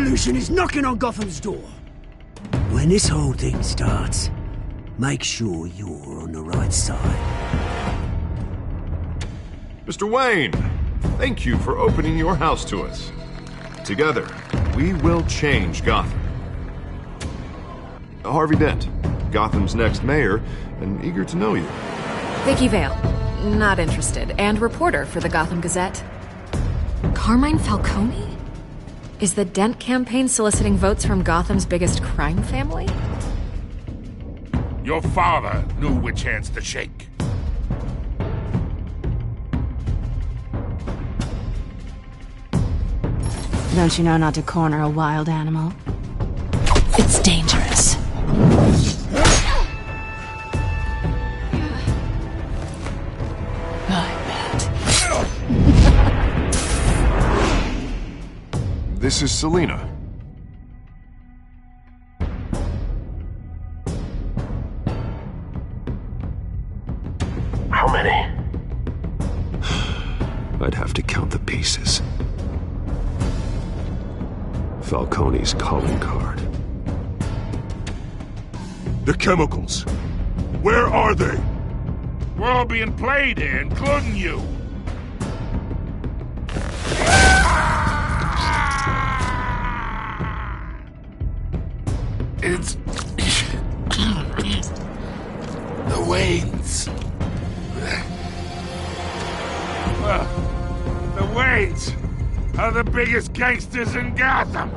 revolution is knocking on Gotham's door. When this whole thing starts, make sure you're on the right side. Mr. Wayne, thank you for opening your house to us. Together, we will change Gotham. Harvey Dent, Gotham's next mayor, and eager to know you. Vicky Vale, not interested, and reporter for the Gotham Gazette. Carmine Falcone? Is the Dent campaign soliciting votes from Gotham's biggest crime family? Your father knew which hands to shake. Don't you know not to corner a wild animal? It's dangerous. This is Selina. How many? I'd have to count the pieces. Falcone's calling card. The chemicals. Where are they? We're all being played here, including you. It's... the Waynes. Well, the Waynes are the biggest gangsters in Gotham.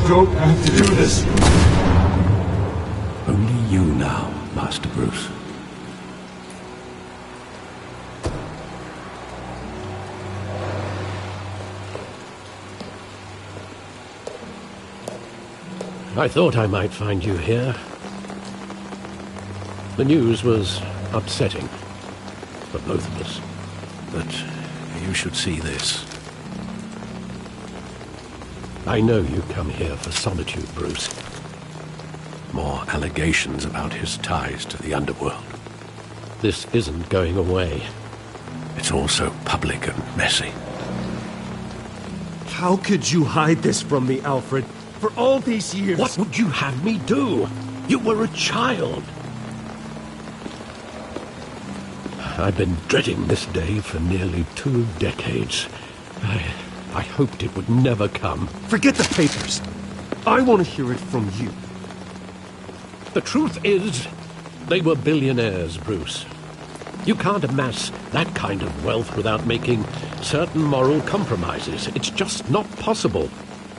Don't have to do this. Only you now, Master Bruce. I thought I might find you here. The news was upsetting for both of us. But you should see this. I know you come here for solitude, Bruce. More allegations about his ties to the underworld. This isn't going away. It's all so public and messy. How could you hide this from me, Alfred? For all these years... What would you have me do? You were a child. I've been dreading this day for nearly 2 decades. I hoped it would never come. Forget the papers. I want to hear it from you. The truth is, they were billionaires, Bruce. You can't amass that kind of wealth without making certain moral compromises. It's just not possible.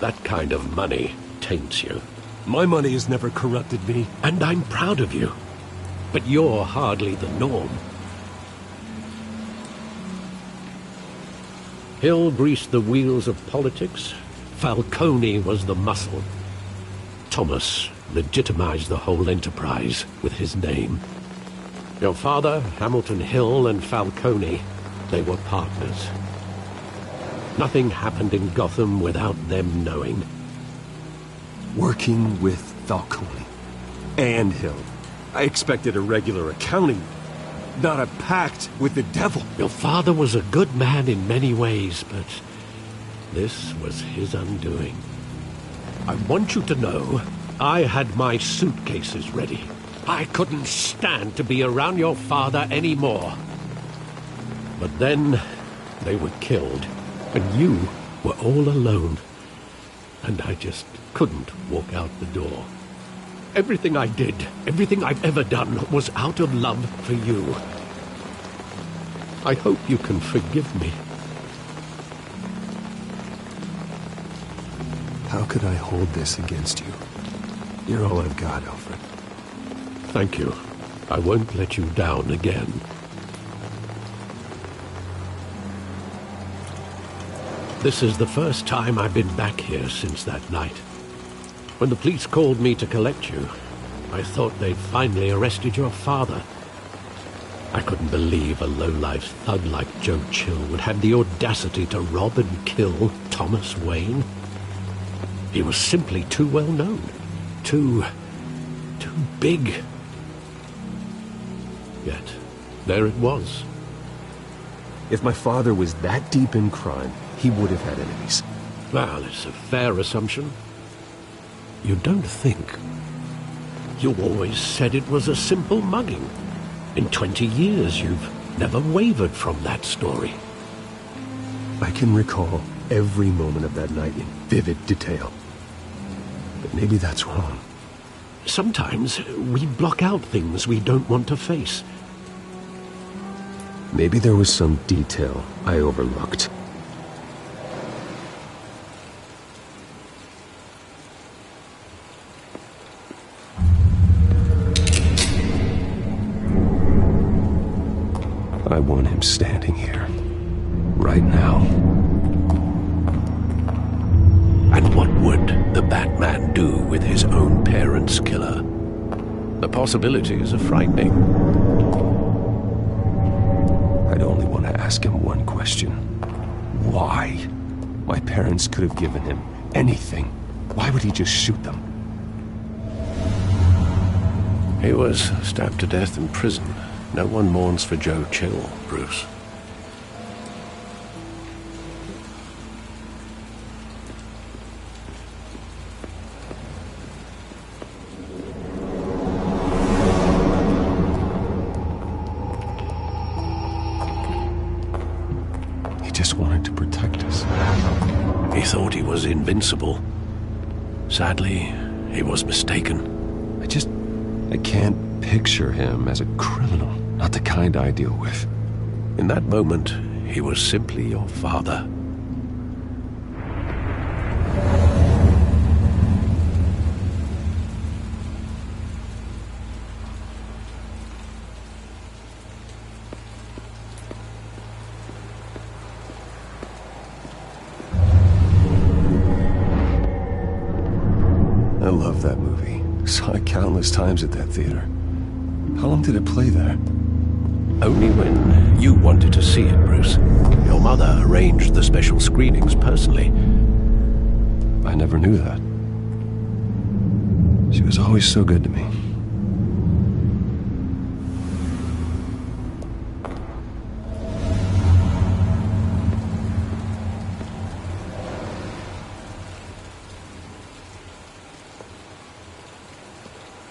That kind of money taints you. My money has never corrupted me. And I'm proud of you. But you're hardly the norm. Hill greased the wheels of politics. Falcone was the muscle. Thomas legitimized the whole enterprise with his name. Your father, Hamilton Hill, and Falcone, they were partners. Nothing happened in Gotham without them knowing. Working with Falcone and Hill. I expected a regular accounting, not a pact with the devil. Your father was a good man in many ways, but this was his undoing. I want you to know, I had my suitcases ready. I couldn't stand to be around your father anymore. But then, they were killed. And you were all alone. And I just couldn't walk out the door. Everything I did, everything I've ever done, was out of love for you. I hope you can forgive me. How could I hold this against you? You're all I've got, Alfred. Thank you. I won't let you down again. This is the first time I've been back here since that night. When the police called me to collect you, I thought they'd finally arrested your father. I couldn't believe a low-life thug like Joe Chill would have the audacity to rob and kill Thomas Wayne. He was simply too well known. Too big. Yet, there it was. If my father was that deep in crime, he would have had enemies. Well, it's a fair assumption. You don't think. You always said it was a simple mugging. In 20 years, you've never wavered from that story. I can recall every moment of that night in vivid detail. But maybe that's wrong. Sometimes we block out things we don't want to face. Maybe there was some detail I overlooked. I want him standing here, right now. And what would the Batman do with his own parents' killer? The possibilities are frightening. I'd only want to ask him one question. Why? My parents could have given him anything. Why would he just shoot them? He was stabbed to death in prison. No one mourns for Joe Chill, Bruce. He just wanted to protect us. He thought he was invincible. Sadly, he was mistaken. I can't picture him as a criminal. Not the kind I deal with. In that moment, he was simply your father. I love that movie. Saw it countless times at that theater. How long did it play there? Only when you wanted to see it, Bruce. Your mother arranged the special screenings personally. I never knew that. She was always so good to me.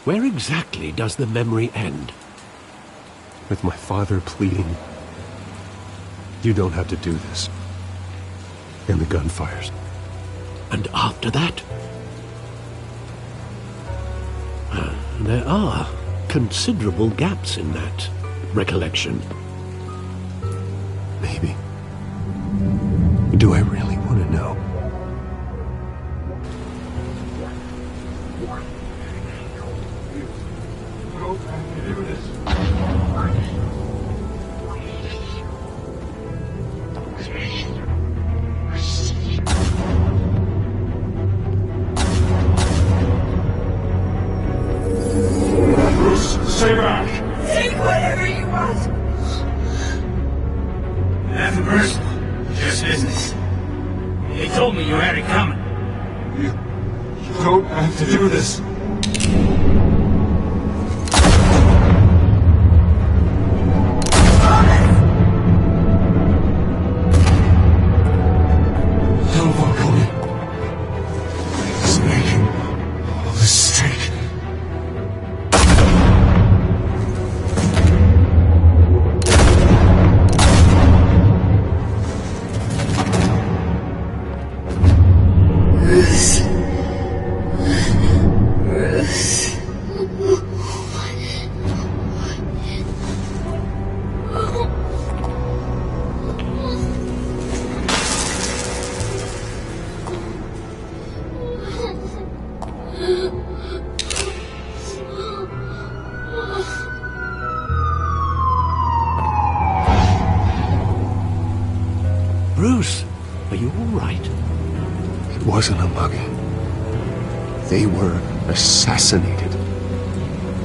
Where exactly does the memory end? With my father pleading, "You don't have to do this." And the gun fires. And after that? There are considerable gaps in that recollection. Maybe. Do I really want to know? Stay back! Take whatever you want! Nothing personal, just business. They told me you had it coming. You don't have to do this. Bruce, are you all right? It wasn't a mugging. They were assassinated.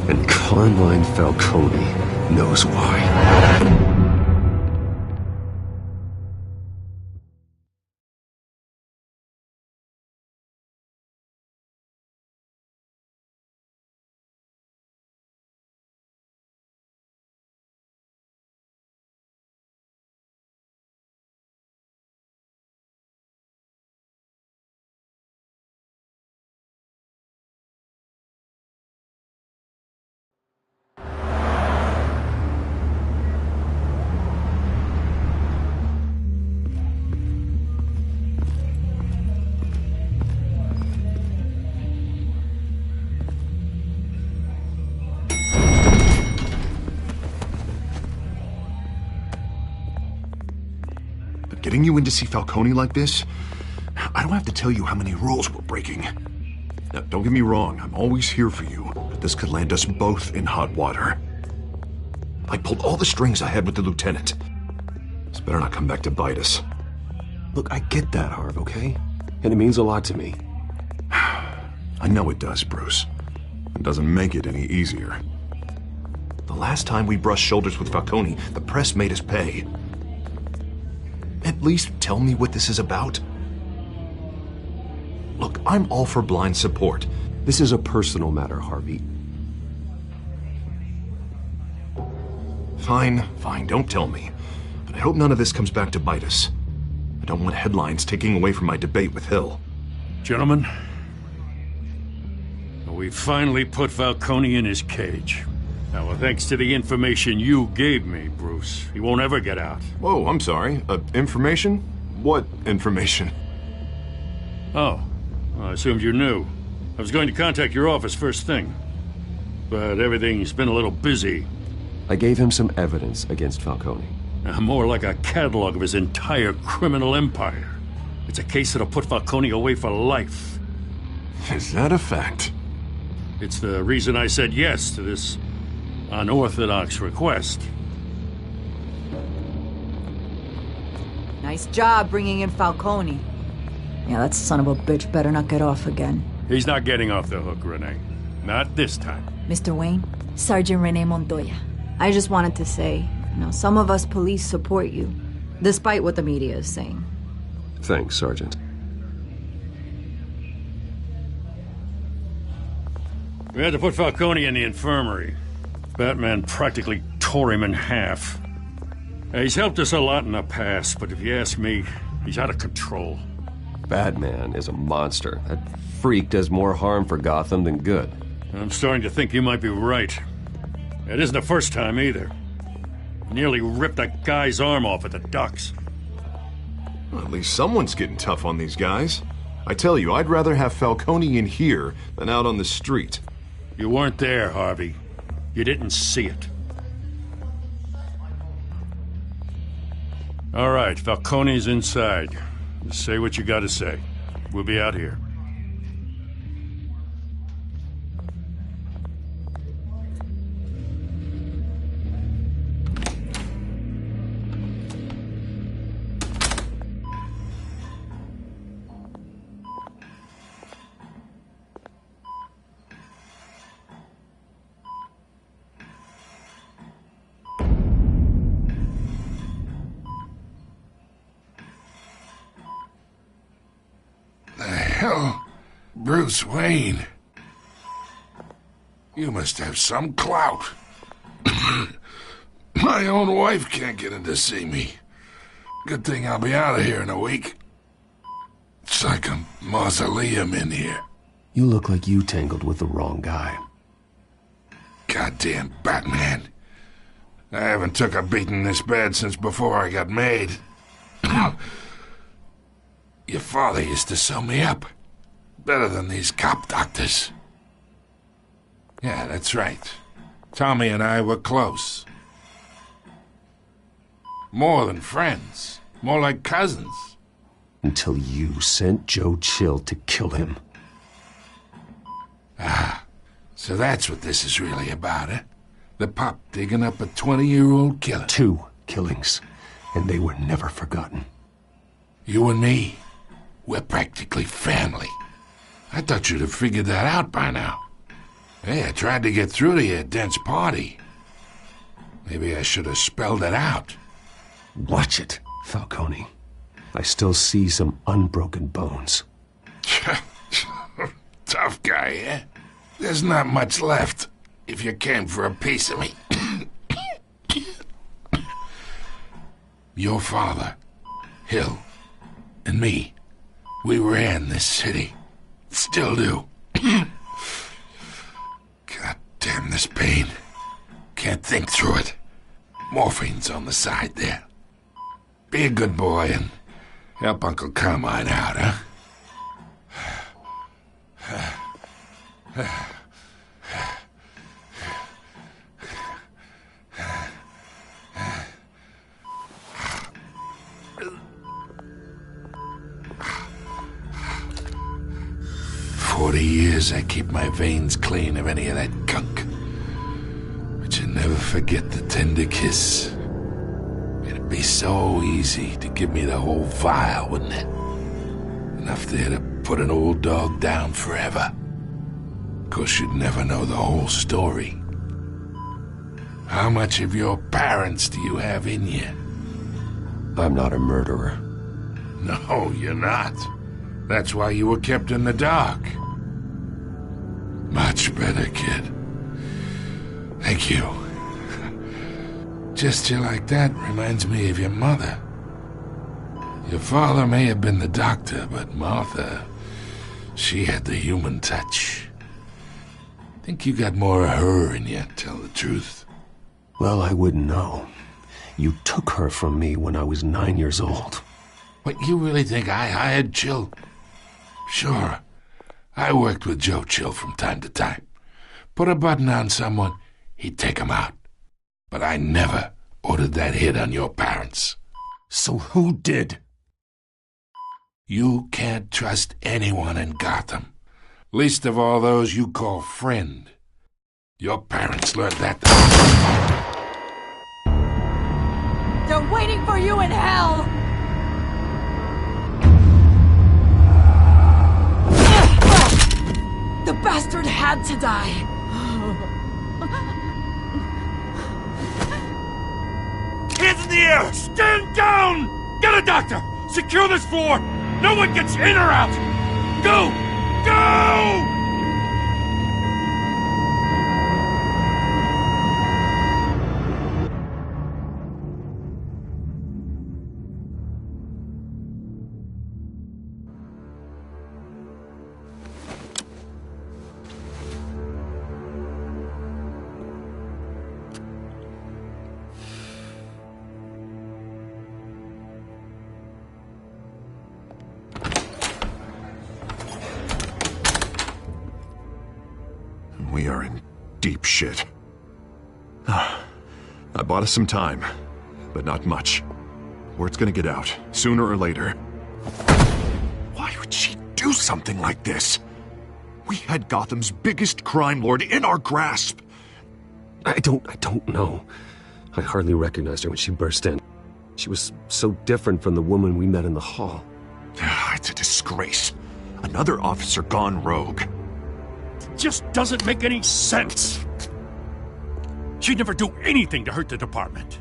And Carmine Falcone knows why. Getting you in to see Falcone like this? I don't have to tell you how many rules we're breaking. Now, don't get me wrong, I'm always here for you, but this could land us both in hot water. I pulled all the strings I had with the lieutenant. This better not come back to bite us. Look, I get that, Harv, okay? And it means a lot to me. I know it does, Bruce. It doesn't make it any easier. The last time we brushed shoulders with Falcone, the press made us pay. At least tell me what this is about. Look, I'm all for blind support. This is a personal matter, Harvey. Fine, don't tell me. But I hope none of this comes back to bite us. I don't want headlines taking away from my debate with Hill. Gentlemen, we finally put Falcone in his cage. Now, thanks to the information you gave me, Bruce, he won't ever get out. Whoa, I'm sorry. Information? What information? Oh, well, I assumed you knew. I was going to contact your office first thing. But everything's been a little busy. I gave him some evidence against Falcone. More like a catalog of his entire criminal empire. It's a case that'll put Falcone away for life. Is that a fact? It's the reason I said yes to this unorthodox request. Nice job bringing in Falcone. Yeah, that son of a bitch better not get off again. He's not getting off the hook, Renee. Not this time. Mr. Wayne, Sergeant Renee Montoya. I just wanted to say, some of us police support you, despite what the media is saying. Thanks, Sergeant. We had to put Falcone in the infirmary. Batman practically tore him in half. He's helped us a lot in the past, but if you ask me, he's out of control. Batman is a monster. That freak does more harm for Gotham than good. I'm starting to think you might be right. It isn't the first time either. Nearly ripped a guy's arm off at the docks. Well, at least someone's getting tough on these guys. I tell you, I'd rather have Falcone in here than out on the street. You weren't there, Harvey. You didn't see it. All right, Falcone's inside. Just say what you gotta say. We'll be out here. Bruce Wayne. You must have some clout. My own wife can't get in to see me. Good thing I'll be out of here in a week. It's like a mausoleum in here. You look like you tangled with the wrong guy. Goddamn Batman. I haven't took a beating this bad since before I got made. Your father used to sew me up. Better than these cop doctors. Yeah, that's right. Tommy and I were close. More than friends. More like cousins. Until you sent Joe Chill to kill him. Ah, so that's what this is really about, eh? The pup digging up a 20-year-old killer. 2 killings, and they were never forgotten. You and me, we're practically family. I thought you'd have figured that out by now. Hey, I tried to get through to your dense party. Maybe I should have spelled it out. Watch it, Falcone. I still see some unbroken bones. Tough guy, eh? There's not much left, if you came for a piece of me. Your father, Hill, and me, we ran this city. Still do. God damn this pain. Can't think through it. Morphine's on the side there. Be a good boy and help Uncle Carmine out, huh? 40 years I keep my veins clean of any of that gunk. But you never forget the tender kiss. It'd be so easy to give me the whole vial, wouldn't it? Enough there to put an old dog down forever. Of course, you'd never know the whole story. How much of your parents do you have in you? I'm not a murderer. No, you're not. That's why you were kept in the dark. Much better, kid. Thank you. Gesture like that reminds me of your mother. Your father may have been the doctor, but Martha, she had the human touch. Think you got more of her in you, tell the truth. Well, I wouldn't know. You took her from me when I was 9 years old. What, you really think I hired Chill? Sure. I worked with Joe Chill from time to time. Put a button on someone, he'd take him out. But I never ordered that hit on your parents. So who did? You can't trust anyone in Gotham. Least of all those you call friend. Your parents learned that. They're waiting for you in hell! The bastard had to die. Hands in the air! Stand down! Get a doctor! Secure this floor! No one gets in or out! Go! Go! We are in deep shit. I bought us some time, but not much. Word's gonna get out, sooner or later. Why would she do something like this? We had Gotham's biggest crime lord in our grasp. I don't know. I hardly recognized her when she burst in. She was so different from the woman we met in the hall. It's a disgrace. Another officer gone rogue. Just doesn't make any sense. She'd never do anything to hurt the department.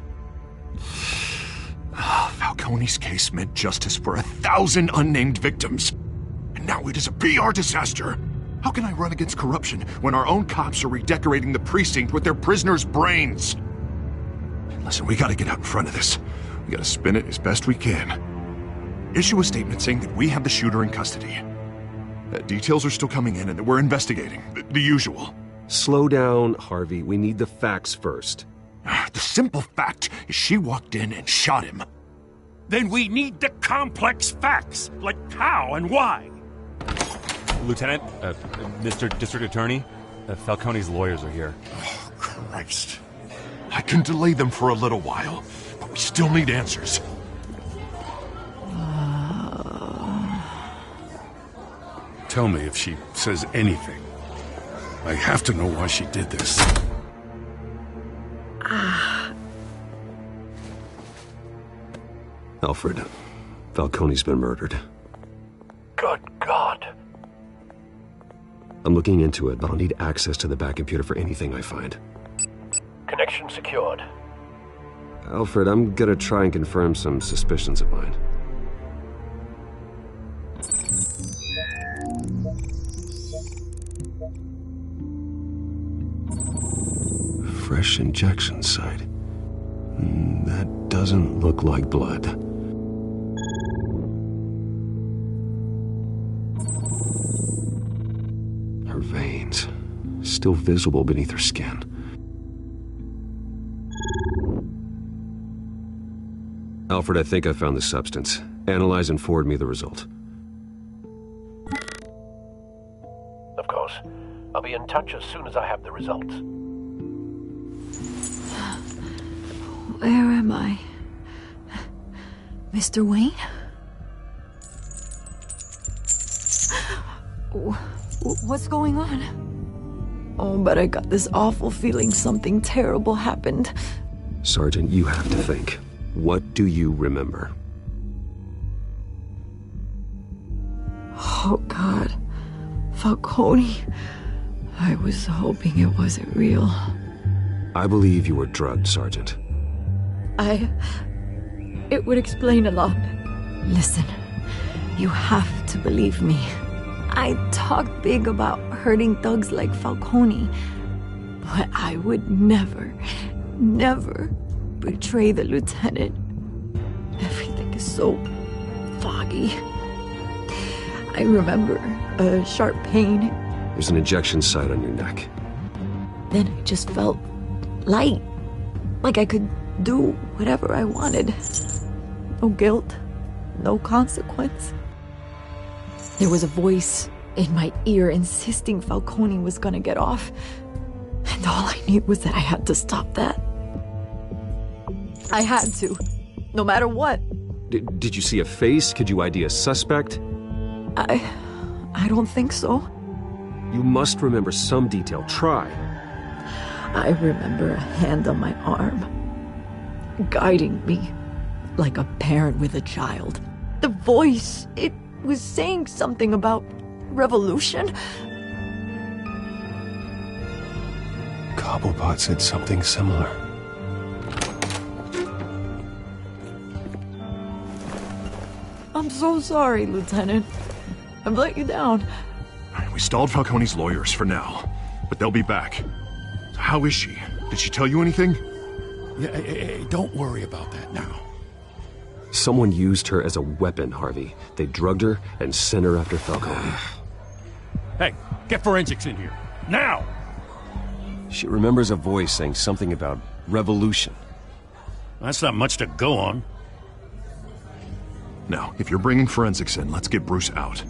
Falcone's case meant justice for 1,000 unnamed victims. And now it is a PR disaster. How can I run against corruption when our own cops are redecorating the precinct with their prisoners' brains? Listen, we gotta get out in front of this. We gotta spin it as best we can. Issue a statement saying that we have the shooter in custody. Details are still coming in and that we're investigating. The usual. Slow down, Harvey. We need the facts first. The simple fact is she walked in and shot him. Then we need the complex facts, like how and why. Lieutenant, Mr. District Attorney, Falcone's lawyers are here. Oh, Christ. I can delay them for a little while, but we still need answers. Tell me if she says anything. I have to know why she did this. Alfred, Falcone's been murdered. Good God. I'm looking into it, but I'll need access to the back computer for anything I find. Connection secured. Alfred, I'm gonna try and confirm some suspicions of mine. Fresh injection site. That doesn't look like blood. Her veins, still visible beneath her skin. Alfred, I think I found the substance. Analyze and forward me the result. Of course. I'll be in touch as soon as I have the results. Where am I? Mr. Wayne? What's going on? Oh, but I got this awful feeling something terrible happened. Sergeant, you have to think. What do you remember? Oh, God. Falcone. I was hoping it wasn't real. I believe you were drugged, Sergeant. It would explain a lot. Listen, you have to believe me. I talked big about hurting thugs like Falcone, but I would never betray the lieutenant. Everything is so foggy. I remember a sharp pain. There's an injection site on your neck. Then I just felt light, like I could do whatever I wanted. No guilt, no consequence. There was a voice in my ear insisting Falcone was gonna get off, and all I knew was that I had to stop that. I had to, no matter what. Did you see a face? Could you ID a suspect? I don't think so. You must remember some detail. Try. I remember a hand on my arm, guiding me like a parent with a child. The voice, it was saying something about revolution. Cobblepot said something similar. I'm so sorry, Lieutenant. I've let you down. We stalled Falcone's lawyers for now, but they'll be back. How is she? Did she tell you anything? Yeah, hey, don't worry about that now. Someone used her as a weapon, Harvey. They drugged her and sent her after Falcone. Hey, get forensics in here. Now! She remembers a voice saying something about revolution. That's not much to go on. Now, if you're bringing forensics in, let's get Bruce out.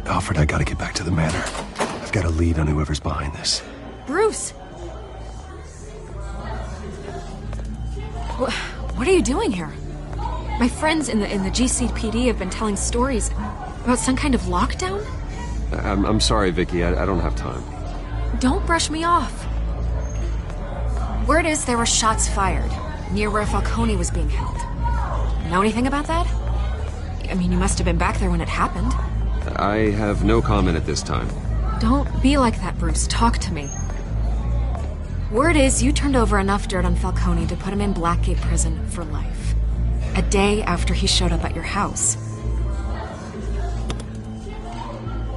Alfred, I gotta get back to the manor. I've got a lead on whoever's behind this. Bruce! What are you doing here? My friends in the GCPD have been telling stories about some kind of lockdown? I'm sorry, Vicky. I don't have time. Don't brush me off. Word is there were shots fired near where Falcone was being held. Know anything about that? I mean, you must have been back there when it happened. I have no comment at this time. Don't be like that, Bruce. Talk to me. Word is you turned over enough dirt on Falcone to put him in Blackgate Prison for life. A day after he showed up at your house.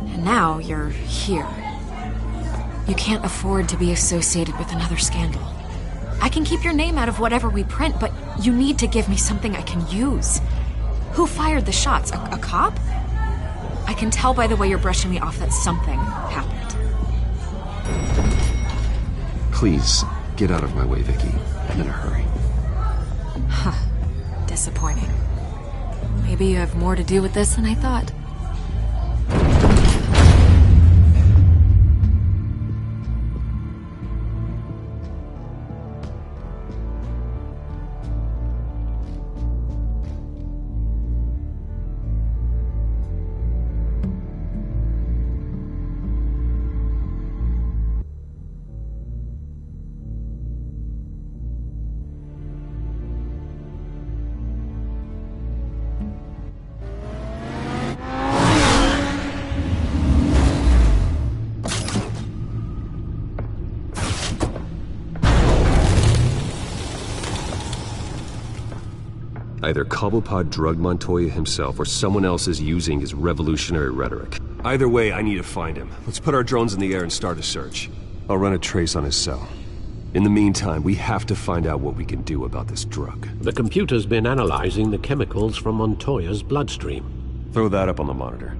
And now you're here. You can't afford to be associated with another scandal. I can keep your name out of whatever we print, but you need to give me something I can use. Who fired the shots? A cop? I can tell by the way you're brushing me off that something happened. Please, get out of my way, Vicky. I'm in a hurry. Huh. Disappointing. Maybe you have more to do with this than I thought. Either Cobblepot drugged Montoya himself, or someone else is using his revolutionary rhetoric. Either way, I need to find him. Let's put our drones in the air and start a search. I'll run a trace on his cell. In the meantime, we have to find out what we can do about this drug. The computer's been analyzing the chemicals from Montoya's bloodstream. Throw that up on the monitor.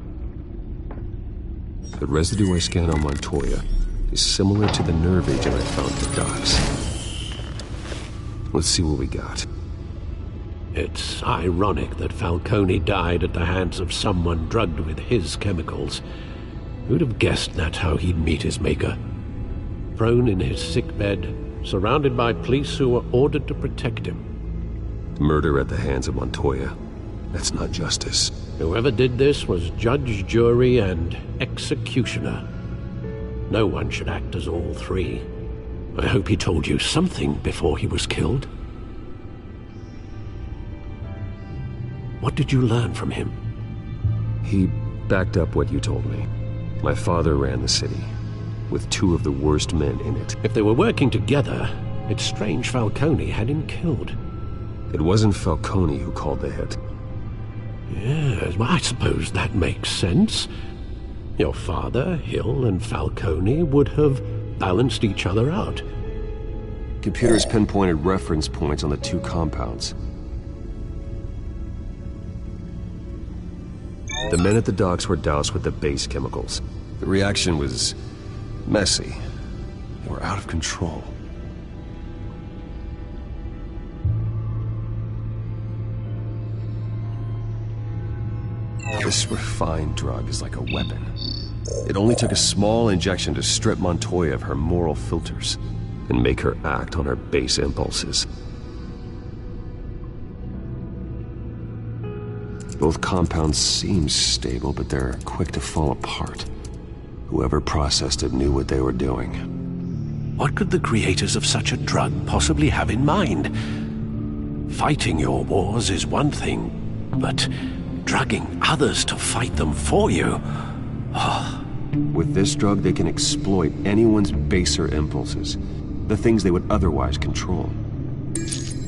The residue I scanned on Montoya is similar to the nerve agent I found at the docks. Let's see what we got. It's ironic that Falcone died at the hands of someone drugged with his chemicals. Who'd have guessed that's how he'd meet his maker? Prone in his sickbed, surrounded by police who were ordered to protect him. Murder at the hands of Montoya. That's not justice. Whoever did this was judge, jury, and executioner. No one should act as all three. I hope he told you something before he was killed. What did you learn from him? He backed up what you told me. My father ran the city, with two of the worst men in it. If they were working together, it's strange Falcone had him killed. It wasn't Falcone who called the hit. Yes, well, I suppose that makes sense. Your father, Hill, and Falcone would have balanced each other out. Computers pinpointed reference points on the two compounds. The men at the docks were doused with the base chemicals. The reaction was messy. They were out of control. This refined drug is like a weapon. It only took a small injection to strip Montoya of her moral filters and make her act on her base impulses. Both compounds seem stable, but they're quick to fall apart. Whoever processed it knew what they were doing. What could the creators of such a drug possibly have in mind? Fighting your wars is one thing, but drugging others to fight them for you? Oh. With this drug, they can exploit anyone's baser impulses, the things they would otherwise control.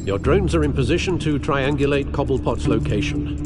Your drones are in position to triangulate Cobblepot's location.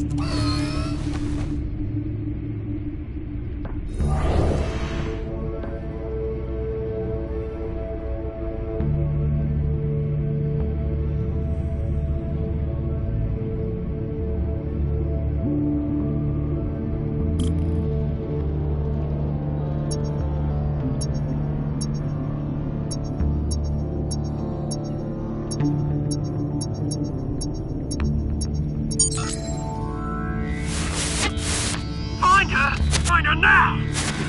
Find her now!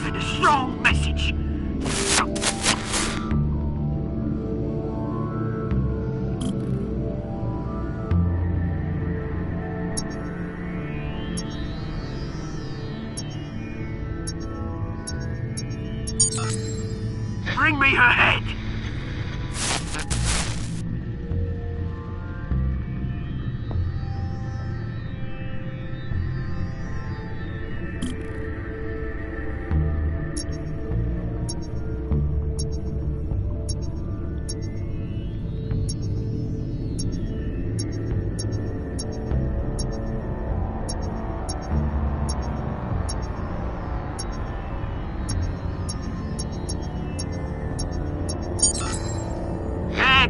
Send a strong message. Bring me her head!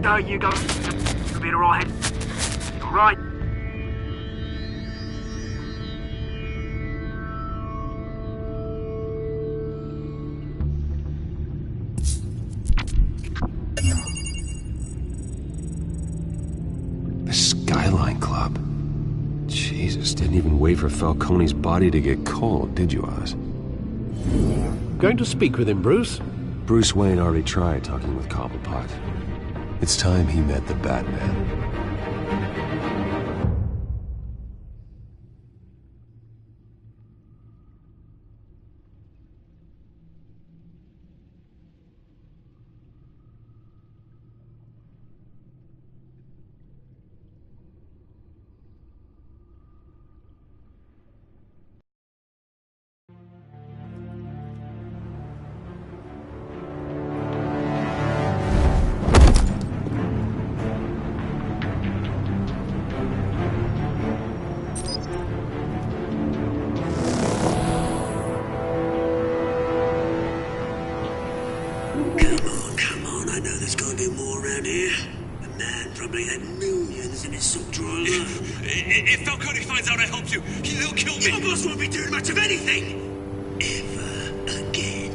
There you go. You'll be alright. Alright. The Skyline Club. Jesus, didn't even wait for Falcone's body to get cold, did you, Oz? Going to speak with him, Bruce? Bruce Wayne already tried talking with Cobblepot. It's time he met the Batman. there's gotta be more around here. The man probably had millions in his sock drawer alone. If Falcone finds out I helped you, he'll kill me. Your boss won't be doing much of anything! Ever again.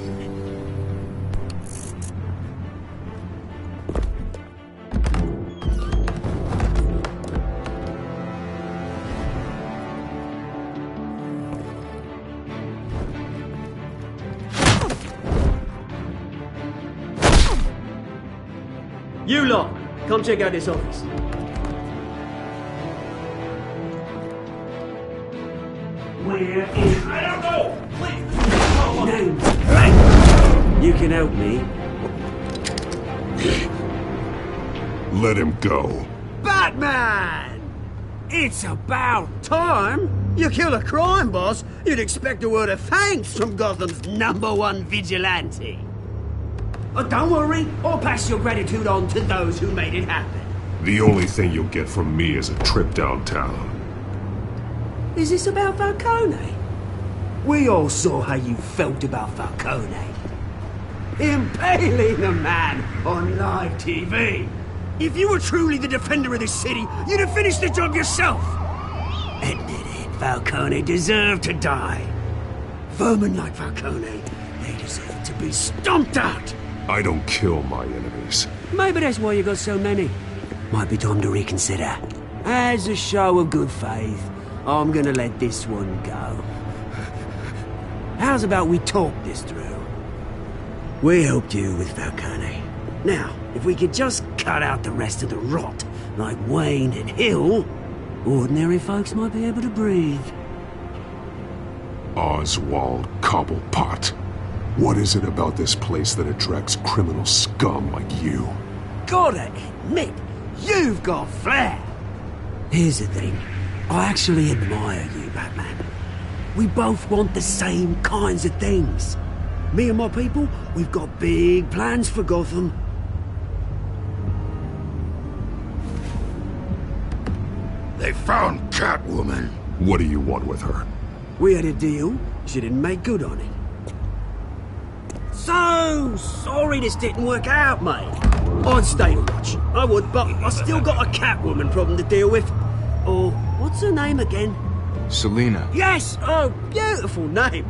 You lot, come check out this office. Where is... I don't know! Please! No! You can help me. Let him go. Batman! It's about time! You kill a crime boss, you'd expect a word of thanks from Gotham's #1 vigilante. Oh, don't worry, I'll pass your gratitude on to those who made it happen. The only thing you'll get from me is a trip downtown. Is this about Falcone? We all saw how you felt about Falcone. Impaling a man on live TV. If you were truly the defender of this city, you'd have finished the job yourself. Admit it, Falcone deserved to die. Vermin like Falcone, they deserve to be stomped out. I don't kill my enemies. Maybe that's why you got so many. Might be time to reconsider. As a show of good faith, I'm gonna let this one go. How's about we talk this through? We helped you with Falcone. Now, if we could just cut out the rest of the rot, like Wayne and Hill, ordinary folks might be able to breathe. Oswald Cobblepot. What is it about this place that attracts criminal scum like you? Gotta admit, you've got flair. Here's the thing. I actually admire you, Batman. We both want the same kinds of things. Me and my people, we've got big plans for Gotham. They found Catwoman. What do you want with her? We had a deal. She didn't make good on it. So sorry this didn't work out, mate. I'd stay to watch. I would, but I still got a Catwoman problem to deal with. Or, what's her name again? Selina. Yes! Oh, beautiful name.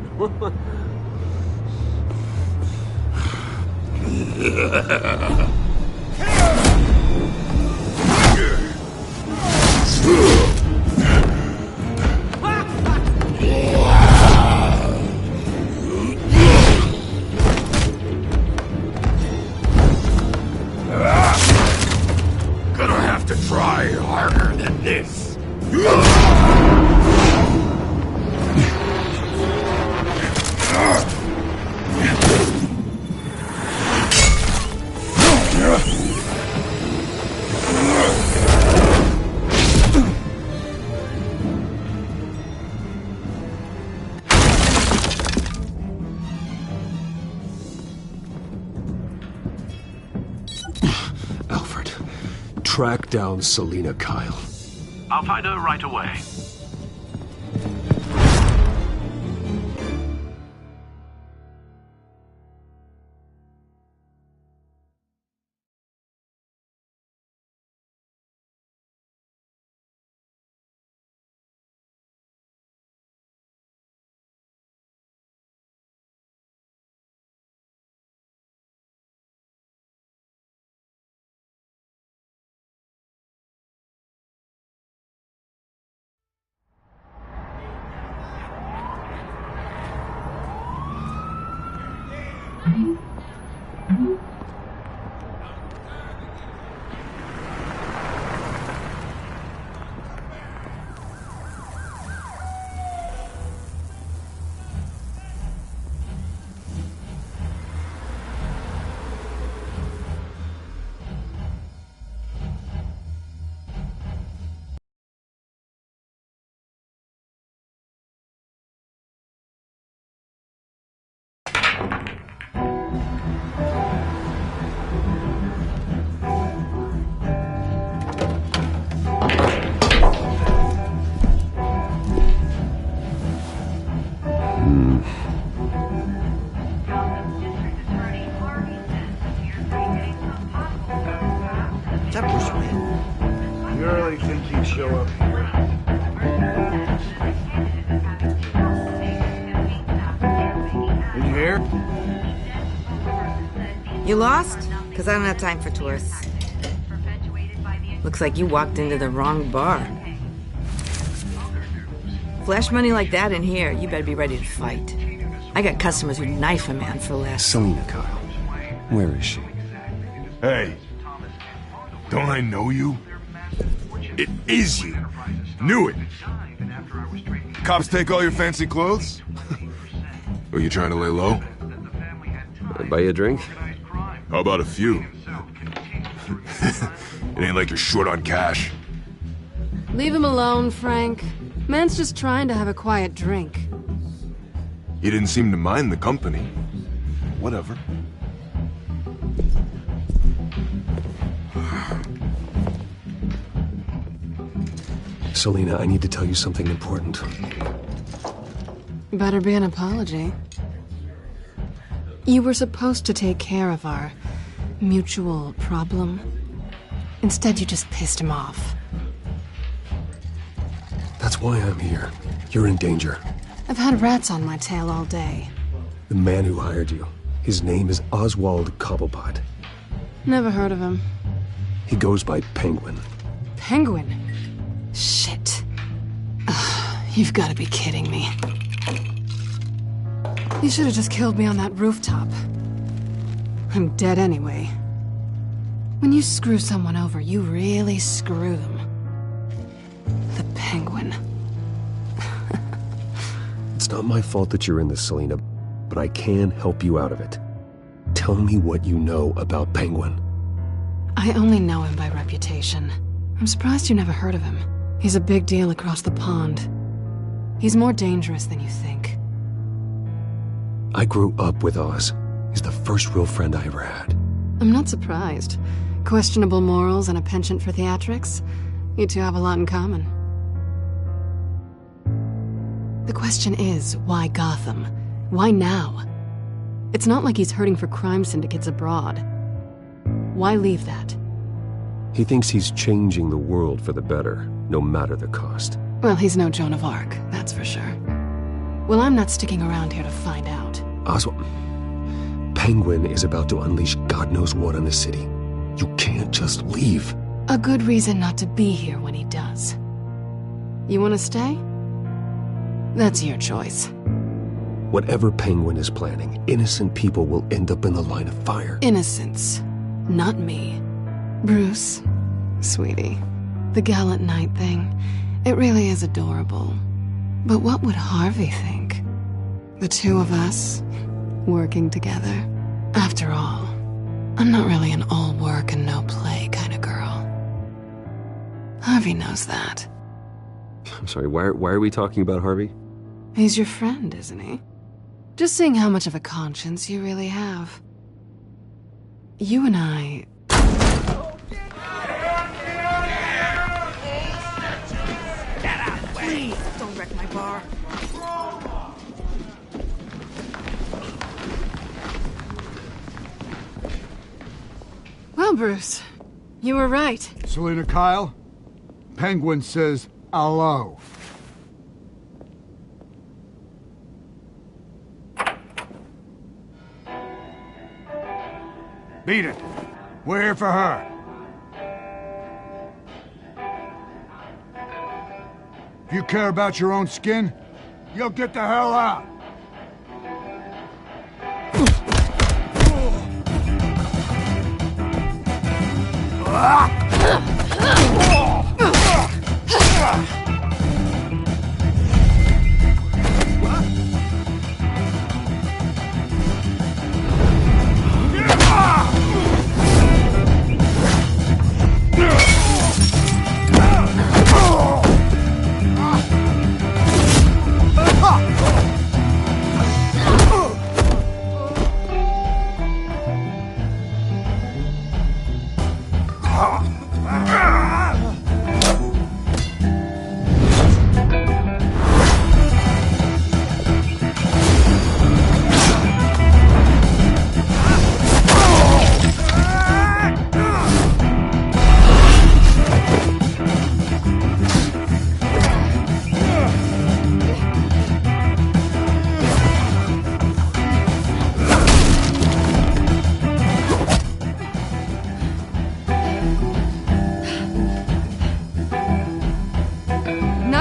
Gonna have to try harder than this. Alfred, track down Selina Kyle. I'll find her right away. That was me. You really think he'd show up here? In here? You lost? Because I don't have time for tourists. Looks like you walked into the wrong bar. Flash money like that in here, you better be ready to fight. I got customers who knife a man for less. Selina, Kyle. Where is she? Hey. Don't I know you? It is you. Knew it. Cops take all your fancy clothes? Are you trying to lay low? Buy you a drink? How about a few? It ain't like you're short on cash. Leave him alone, Frank. Man's just trying to have a quiet drink. You didn't seem to mind the company. Whatever. Selina, I need to tell you something important. Better be an apology. You were supposed to take care of our mutual problem. Instead, you just pissed him off. That's why I'm here. You're in danger. I've had rats on my tail all day. The man who hired you, his name is Oswald Cobblepot. Never heard of him. He goes by Penguin. Penguin? Shit. Ugh, you've got to be kidding me. You should have just killed me on that rooftop. I'm dead anyway. When you screw someone over, you really screw them. The Penguin. It's not my fault that you're in this, Selina, but I can help you out of it. Tell me what you know about Penguin. I only know him by reputation. I'm surprised you never heard of him. He's a big deal across the pond. He's more dangerous than you think. I grew up with Oz. He's the first real friend I ever had. I'm not surprised. Questionable morals and a penchant for theatrics. You two have a lot in common. The question is, why Gotham? Why now? It's not like he's hurting for crime syndicates abroad. Why leave that? He thinks he's changing the world for the better, no matter the cost. Well, he's no Joan of Arc, that's for sure. Well, I'm not sticking around here to find out. Oswald, Penguin is about to unleash God knows what on the city. You can't just leave. A good reason not to be here when he does. You want to stay? That's your choice. Whatever Penguin is planning, innocent people will end up in the line of fire. Innocence, not me. Bruce, sweetie, the gallant knight thing, it really is adorable. But what would Harvey think? The two of us, working together. After all, I'm not really an all work and no play kind of girl. Harvey knows that. I'm sorry, why are we talking about Harvey? He's your friend, isn't he? Just seeing how much of a conscience you really have. You and I... Get out, please! Don't wreck my bar. Well, Bruce, you were right. Selina, Kyle, Penguin says hello. Beat it. We're here for her. If you care about your own skin, you'll get the hell out.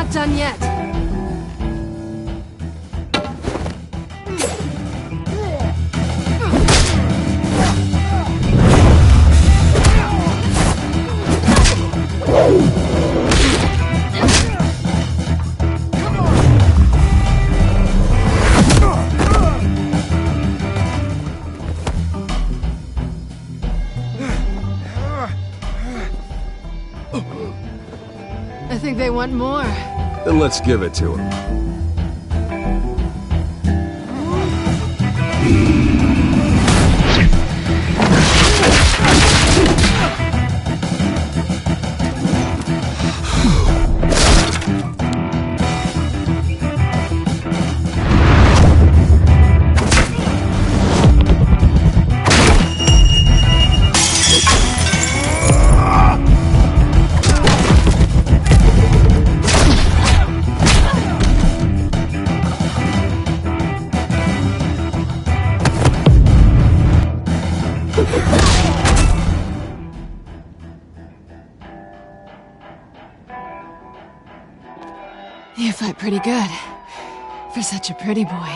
not done yet. I think they want more. Then let's give it to him. You fight pretty good. For such a pretty boy.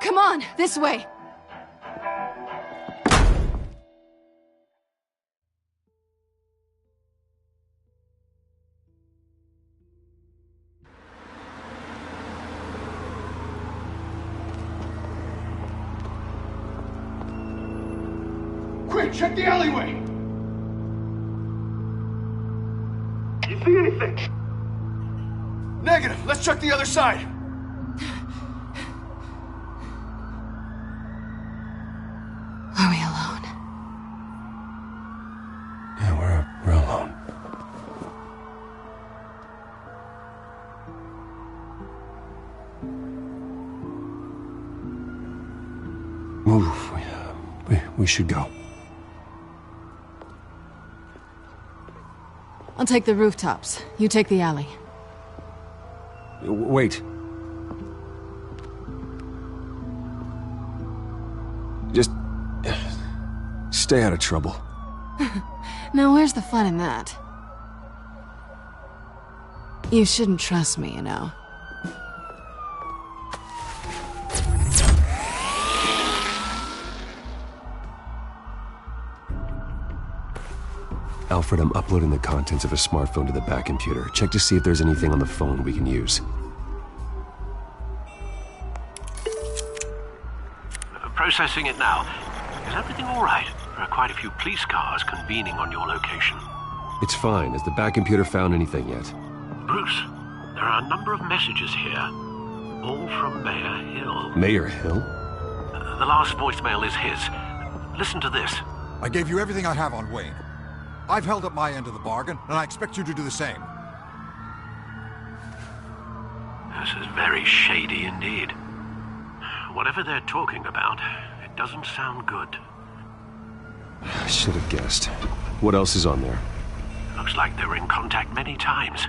Come on, this way. Quick, check the alleyway! You see anything? Negative. Let's check the other side. Are we alone? Yeah, we're alone. Move. We should go. I'll take the rooftops. You take the alley. Wait. Just stay out of trouble. Now where's the fun in that? You shouldn't trust me, you know. Alfred, I'm uploading the contents of a smartphone to the back computer. Check to see if there's anything on the phone we can use. Processing it now. Is everything all right? There are quite a few police cars convening on your location. It's fine. Has the back computer found anything yet? Bruce, there are a number of messages here. All from Mayor Hill. Mayor Hill? The last voicemail is his. Listen to this. I gave you everything I have on Wayne. I've held up my end of the bargain, and I expect you to do the same. This is very shady indeed. Whatever they're talking about, it doesn't sound good. I should have guessed. What else is on there? Looks like they were in contact many times.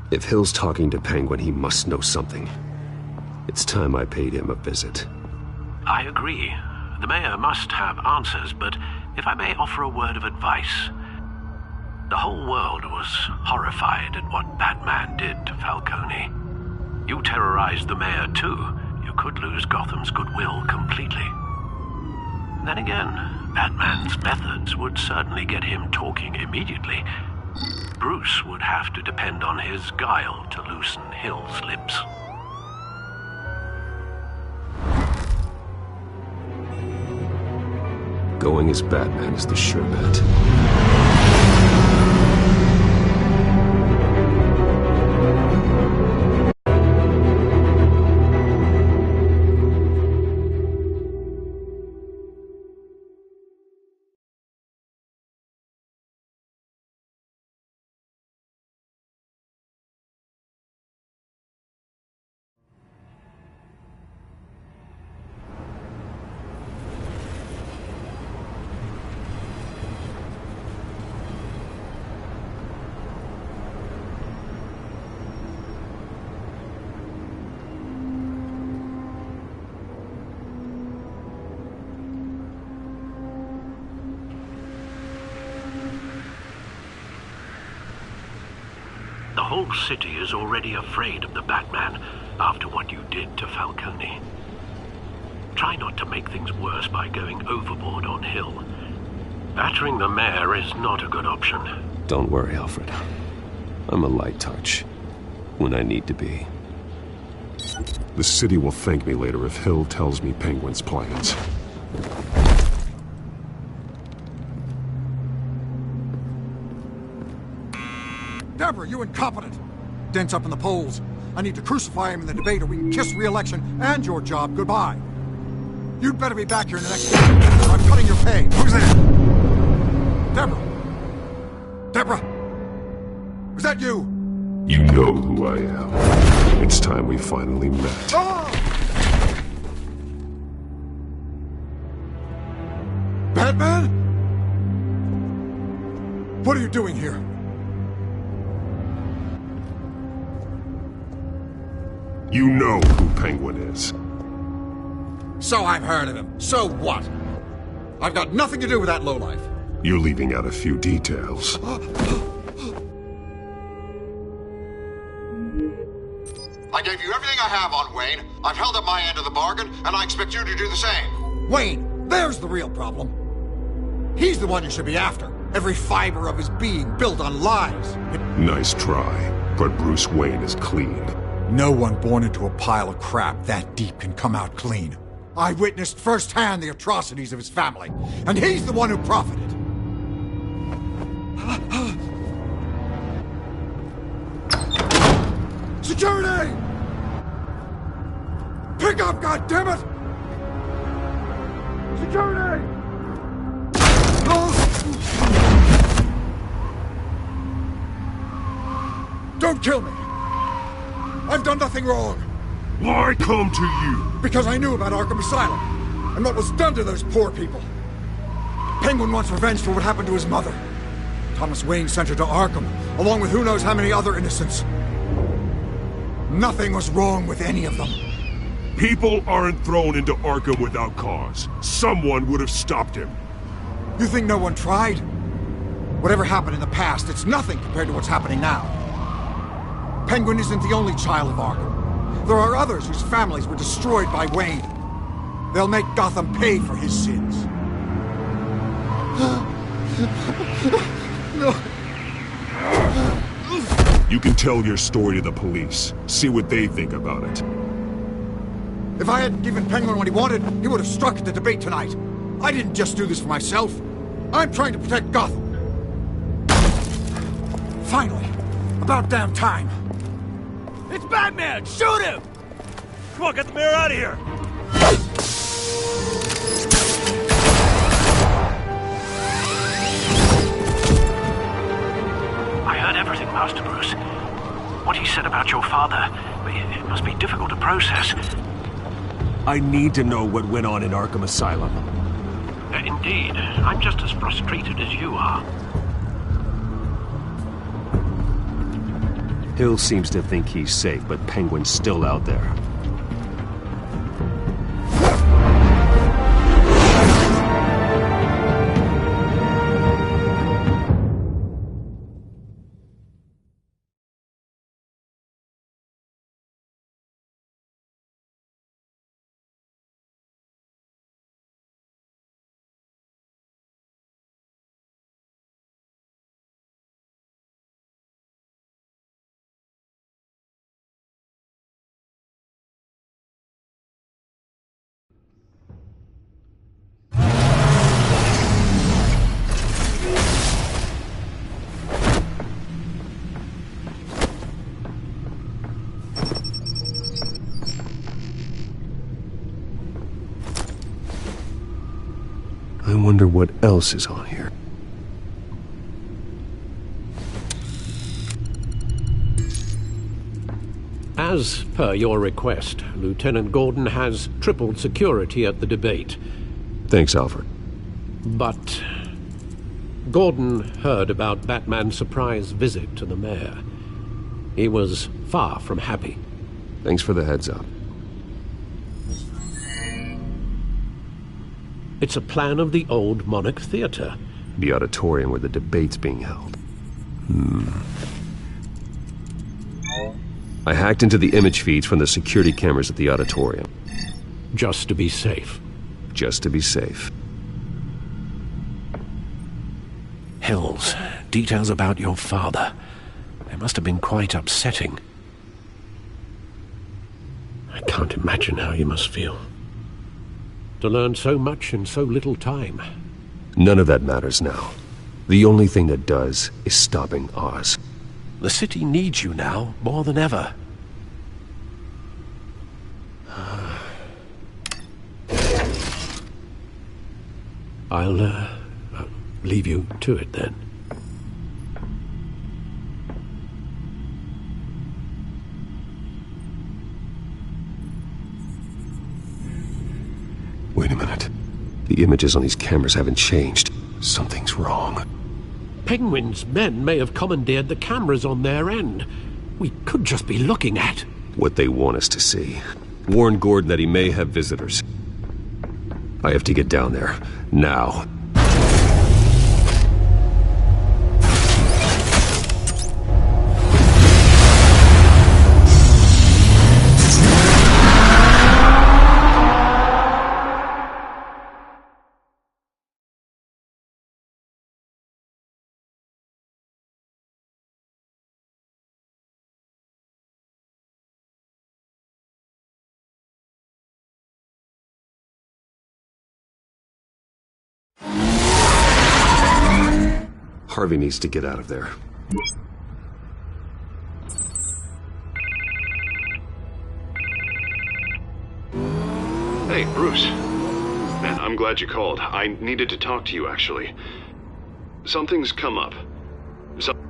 If Hill's talking to Penguin, he must know something. It's time I paid him a visit. I agree. The mayor must have answers, but if I may offer a word of advice. The whole world was horrified at what Batman did to Falcone. You terrorized the mayor too. You could lose Gotham's goodwill completely. Then again, Batman's methods would certainly get him talking immediately. Bruce would have to depend on his guile to loosen Hill's lips. Going as Batman is the sure bet. whole city is already afraid of the Batman after what you did to Falcone. Try not to make things worse by going overboard on Hill. Battering the mayor is not a good option. Don't worry, Alfred. I'm a light touch. When I need to be. The city will thank me later if Hill tells me Penguin's plans. Deborah, you incompetent! Dent's up in the polls. I need to crucify him in the debate or we can kiss re-election and your job goodbye. You'd better be back here in the next week or I'm cutting your pay. Who's there? Deborah! Deborah! Was that you? You know who I am. It's time we finally met. Ah! Batman? What are you doing here? You know who Penguin is. So I've heard of him. So what? I've got nothing to do with that lowlife. You're leaving out a few details. I gave you everything I have on Wayne. I've held up my end of the bargain, and I expect you to do the same. Wayne, there's the real problem. He's the one you should be after. Every fiber of his being built on lies. Nice try, but Bruce Wayne is clean. No one born into a pile of crap that deep can come out clean. I witnessed firsthand the atrocities of his family, and he's the one who profited. Security! Pick up, goddammit! Security! Don't kill me! I've done nothing wrong! Why come to you? Because I knew about Arkham Asylum, and what was done to those poor people. Penguin wants revenge for what happened to his mother. Thomas Wayne sent her to Arkham, along with who knows how many other innocents. Nothing was wrong with any of them. People aren't thrown into Arkham without cause. Someone would have stopped him. You think no one tried? Whatever happened in the past, it's nothing compared to what's happening now. Penguin isn't the only child of Arkham. There are others whose families were destroyed by Wayne. They'll make Gotham pay for his sins. No. You can tell your story to the police. See what they think about it. If I hadn't given Penguin what he wanted, he would have struck at the debate tonight. I didn't just do this for myself. I'm trying to protect Gotham. Finally. About damn time. It's Batman! Shoot him! Come on, get the mayor out of here! I heard everything, Master Bruce. What he said about your father, it must be difficult to process. I need to know what went on in Arkham Asylum. Indeed. I'm just as frustrated as you are. Hill seems to think he's safe, but Penguin's still out there. I wonder what else is on here. As per your request, Lieutenant Gordon has tripled security at the debate. Thanks, Alfred. But Gordon heard about Batman's surprise visit to the mayor. He was far from happy. Thanks for the heads up. It's a plan of the old Monarch Theater. The auditorium where the debate's being held. I hacked into the image feeds from the security cameras at the auditorium. Just to be safe. Just to be safe. Hills, details about your father. They must have been quite upsetting. I can't imagine how you must feel. To learn so much in so little time. None of that matters now. The only thing that does is stopping Oz. The city needs you now, more than ever. I'll leave you to it then. Wait a minute. The images on these cameras haven't changed. Something's wrong. Penguin's men may have commandeered the cameras on their end. We could just be looking at what they want us to see. Warn Gordon that he may have visitors. I have to get down there. Now. Harvey needs to get out of there. Hey, Bruce. Man, I'm glad you called. I needed to talk to you, actually. Something's come up.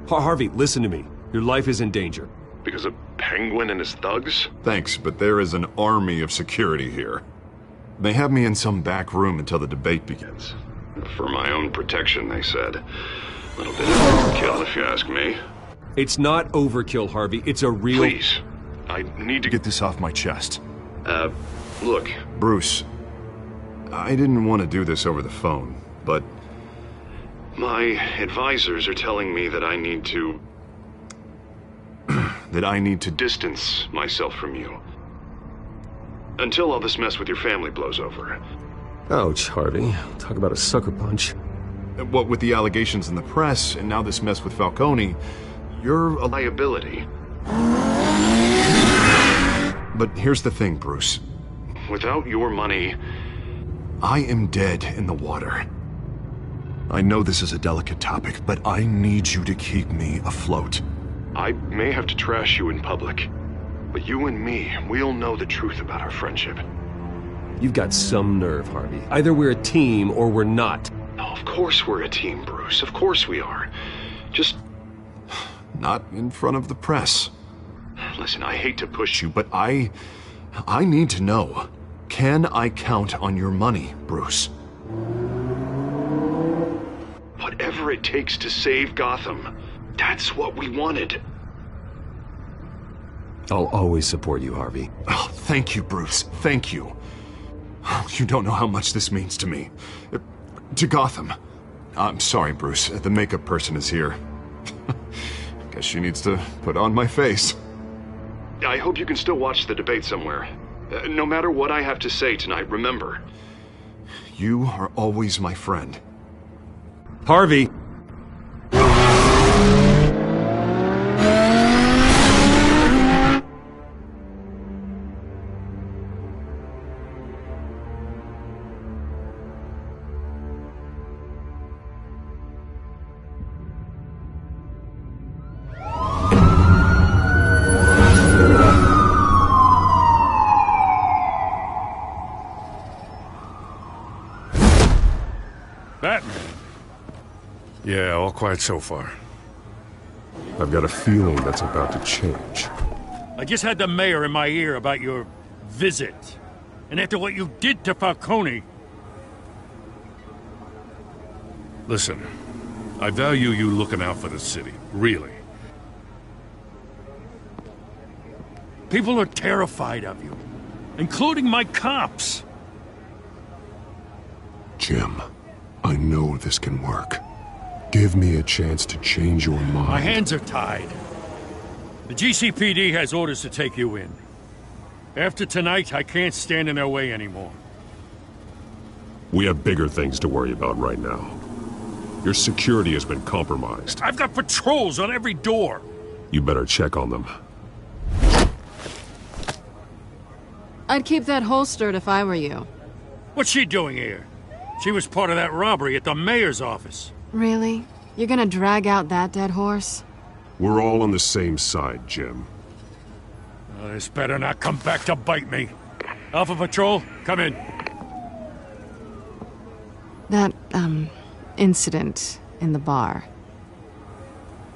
Harvey, listen to me. Your life is in danger. Because of Penguin and his thugs? Thanks, but there is an army of security here. They have me in some back room until the debate begins. For my own protection, they said. A little bit of overkill, if you ask me. It's not overkill, Harvey. It's a real... Please. I need to get this off my chest. Look. Bruce, I didn't want to do this over the phone, but... my advisors are telling me that I need to... that I need to distance myself from you. Until all this mess with your family blows over. Ouch, Harvey. Talk about a sucker punch. What with the allegations in the press, and now this mess with Falcone, you're a liability. But here's the thing, Bruce. Without your money, I am dead in the water. I know this is a delicate topic, but I need you to keep me afloat. I may have to trash you in public, but you and me, we'll know the truth about our friendship. You've got some nerve, Harvey. Either we're a team or we're not. No, of course we're a team, Bruce. Of course we are. Just... not in front of the press. Listen, I hate to push you, but I need to know. Can I count on your money, Bruce? Whatever it takes to save Gotham. That's what we wanted. I'll always support you, Harvey. Oh, thank you, Bruce. Thank you. You don't know how much this means to me. To Gotham. I'm sorry, Bruce. The makeup person is here. Guess she needs to put on my face. I hope you can still watch the debate somewhere. No matter what I have to say tonight, remember. You are always my friend. Harvey! Batman. Yeah, all quiet so far. I've got a feeling that's about to change. I just had the mayor in my ear about your visit. And after what you did to Falcone... Listen, I value you looking out for the city, really. People are terrified of you, including my cops. Jim, I know this can work. Give me a chance to change your mind. My hands are tied. The GCPD has orders to take you in. After tonight, I can't stand in their way anymore. We have bigger things to worry about right now. Your security has been compromised. I've got patrols on every door. You better check on them. I'd keep that holstered if I were you. What's she doing here? She was part of that robbery at the mayor's office. Really? You're gonna drag out that dead horse? We're all on the same side, Jim. This better not come back to bite me. Alpha Patrol, come in. That, incident in the bar.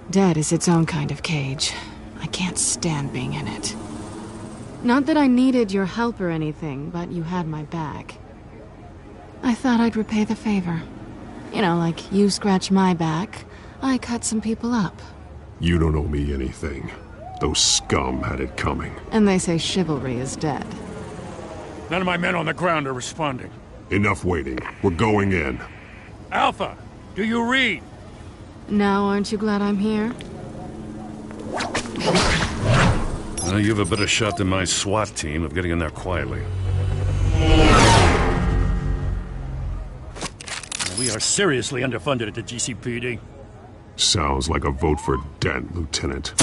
Dead is its own kind of cage. I can't stand being in it. Not that I needed your help or anything, but you had my back. I thought I'd repay the favor. You know, like you scratch my back, I cut some people up. You don't owe me anything. Those scum had it coming. And they say chivalry is dead. None of my men on the ground are responding. Enough waiting. We're going in. Alpha, do you read? Now aren't you glad I'm here? Well, you have a better shot than my SWAT team of getting in there quietly. We are seriously underfunded at the GCPD. Sounds like a vote for Dent, Lieutenant.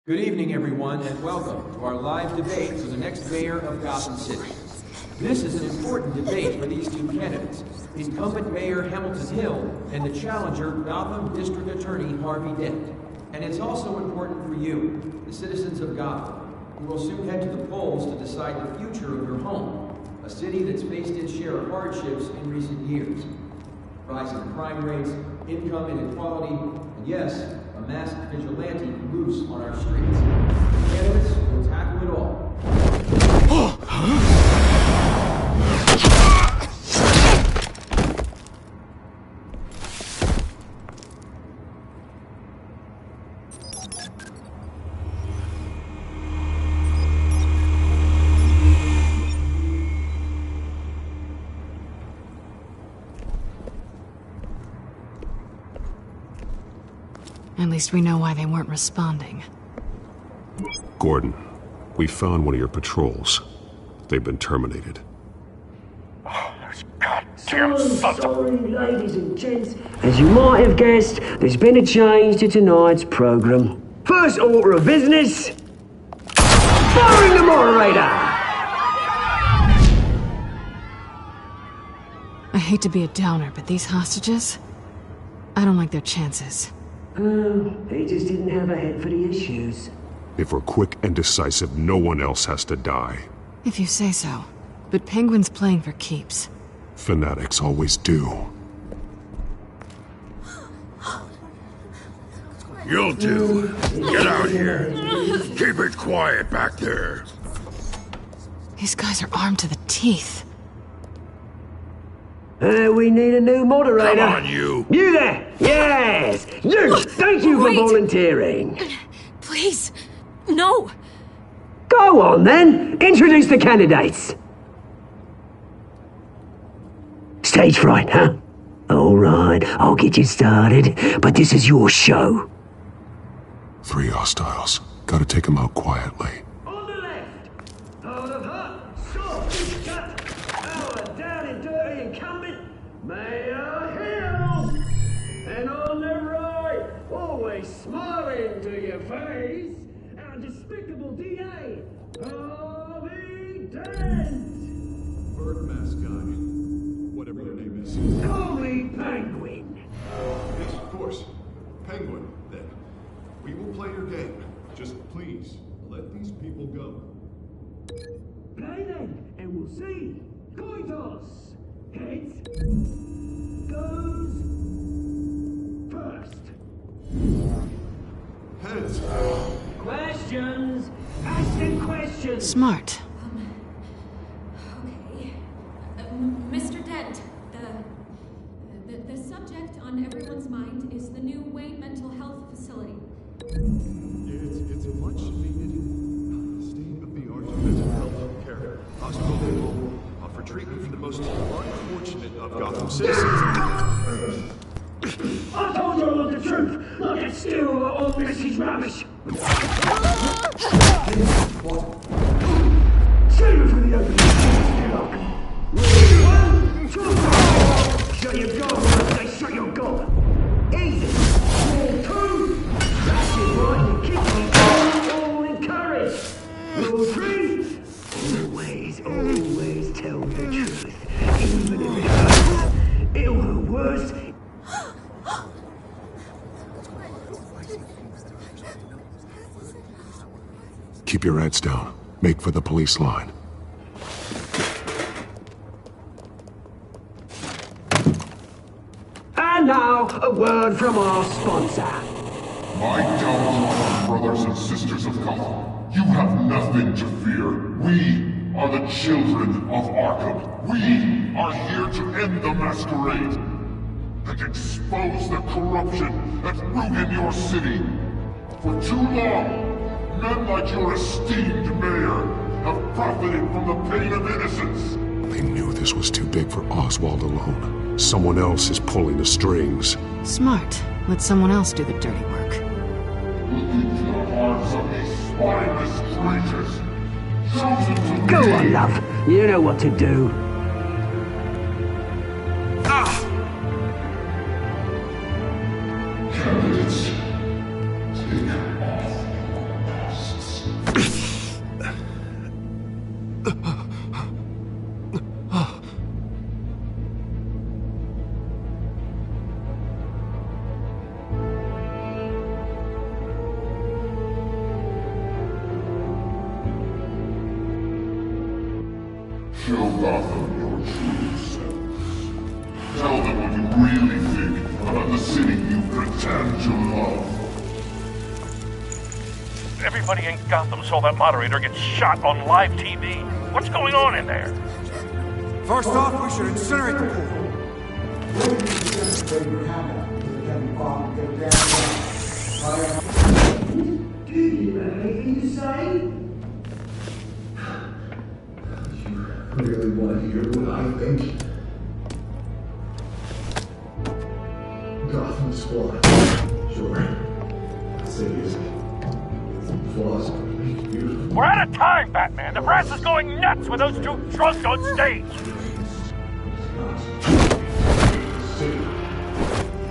Good evening, everyone, and welcome to our live debate for the next mayor of Gotham City. This is an important debate for these two candidates, incumbent Mayor Hamilton Hill and the challenger Gotham District Attorney Harvey Dent. And it's also important for you, the citizens of Gotham, who will soon head to the polls to decide the future of your home, a city that's faced its share of hardships in recent years. Rising crime rates, income inequality, and yes, a masked vigilante loose on our streets. The candidates will tackle it all. At least we know why they weren't responding. Gordon, we found one of your patrols. They've been terminated. Oh, those goddamn sorry, ladies and gents. As you might have guessed, there's been a change to tonight's program. First order of business, firing the moderator! I hate to be a downer, but these hostages? I don't like their chances. He just didn't have a head for the issues. If we're quick and decisive, no one else has to die. If you say so. But Penguin's playing for keeps. Fanatics always do. You'll do. Get out here. Keep it quiet back there. These guys are armed to the teeth. We need a new moderator. Come on, you. You there! Yes! You! Thank you for volunteering. Please, no. Go on, then. Introduce the candidates. Stage fright, huh? All right, I'll get you started, but this is your show. 3 hostiles. Gotta take them out quietly. On the left, out of hut, soft, shut, our down and dirty incumbent, Mayor Hill. And on the right, always smiling to your face, our despicable DA, Harvey Dent. Bird mask guy. Whatever your name is. Call me Penguin. Yes, of course. Penguin, then. We will play your game. Just please, let these people go. Play then, and we'll see. Coin toss. Heads goes first. Heads. Questions. Ask the questions. Smart. It's a much-needed state-of-the-art mental health care hospital that will offer treatment for the most unfortunate of Gotham citizens. I told you all the truth! Look at still all this is rubbish! Save it for the opening! Shut your gob, I say shut your gob! Easy! Rule 2! That's it, right? You kick me all encouraged! Rule 3! Always tell the truth. Even if it hurts. It'll hurt worse. Keep your heads down. Make for the police line. And now, a word from our sponsor. My downtrodden brothers and sisters of Gotham, you have nothing to fear. We are the children of Arkham. We are here to end the masquerade and expose the corruption that rooted your city. For too long, men like your esteemed mayor have profited from the pain of innocence. They knew this was too big for Oswald alone. Someone else is pulling the strings. Smart. Let someone else do the dirty work. Look into the hearts of these spineless traitors. Chosen to Go on, love. You know what to do. Candidates, take off masks. Show Gotham your true self. Tell them what you really think about the city you pretend to love. Everybody in Gotham saw that moderator get shot on live TV. What's going on in there? First off, we should incinerate the pool. Do you have anything to say? Really want to hear what I think? Gotham Squad. Sure. I'd say it's some flaws, but make it beautiful. We're out of time, Batman. The press is going nuts with those two drunks on stage. City.